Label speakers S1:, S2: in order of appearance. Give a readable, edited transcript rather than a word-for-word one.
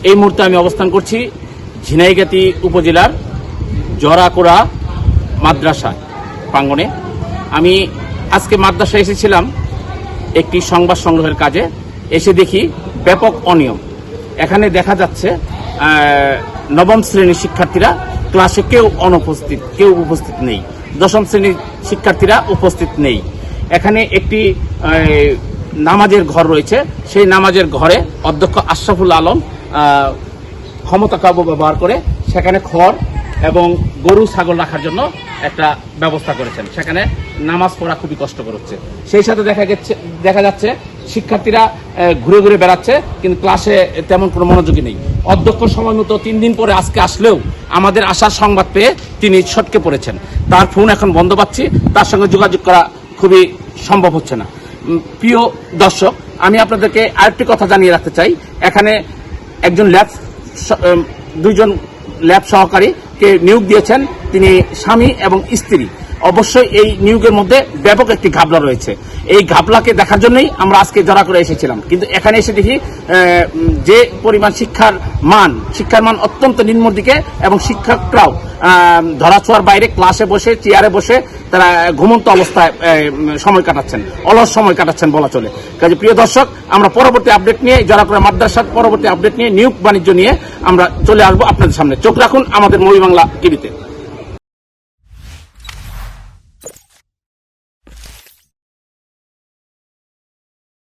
S1: এই মুহূর্তে আমি অবস্থান করছি ঝিনাইগাতি উপজেলার জরাকোড়া মাদ্রাসা প্রাঙ্গণে। আমি আজকে মাদ্রাসায় এসেছিলাম একটি সংবাদ সংগ্রহের কাজে। এসে দেখি ব্যাপক অনিয়ম। এখানে দেখা যাচ্ছে নবম শ্রেণীর শিক্ষার্থীরা ক্লাসে কেউ উপস্থিত নেই। দশম শ্রেণীর শিক্ষার্থীরা উপস্থিত নেই। এখানে একটি নামাজের ঘর রয়েছে। সেই নামাজের ঘরে অধ্যক্ষ আশরাফুল আলম ক্ষমতা কাব্য ব্যবহার করে সেখানে খড় এবং গরু ছাগল রাখার জন্য একটা ব্যবস্থা করেছেন। সেখানে নামাজ পড়া খুবই কষ্টকর হচ্ছে। সেই সাথে দেখা যাচ্ছে শিক্ষার্থীরা ঘুরে ঘুরে বেড়াচ্ছে, কিন্তু ক্লাসে তেমন কোনো মনোযোগী নেই। অধ্যক্ষ সময় মতো 3 দিন পরে আজকে আসলেও আমাদের আসার সংবাদ পেয়ে তিনি ছটকে পড়েছেন। তার ফোন এখন বন্ধ পাচ্ছি, তার সঙ্গে যোগাযোগ করা খুবই সম্ভব হচ্ছে না। প্রিয় দর্শক, আমি আপনাদেরকে আরেকটি কথা জানিয়ে রাখতে চাই। এখানে দুইজন ল্যাব সহকারীকে নিয়োগ দিয়েছেন, তিনি স্বামী এবং স্ত্রী। অবশ্যই এই নিয়োগের মধ্যে ব্যাপক একটি ঘাবলা রয়েছে। এই ঘাবলাকে দেখার জন্যই আমরা আজকে জড়া করে এসেছিলাম, কিন্তু এখানে এসে দেখি যে পরিমাণ শিক্ষার মান অত্যন্ত নিম্ন দিকে, এবং শিক্ষকরাও ধরাছোঁয়ার বাইরে ক্লাসে বসে চেয়ারে বসে তারা ঘুমন্ত অবস্থায় অলস সময় কাটাচ্ছেন বলা চলে। কাজে প্রিয় দর্শক, আমরা পরবর্তী আপডেট নিয়ে জরাকোড়া মাদ্রাসার পরবর্তী আপডেট নিয়ে নিয়োগ বাণিজ্য নিয়ে আমরা চলে আসবো আপনাদের সামনে। চোখ রাখুন আমাদের মই বাংলা টিভিতে।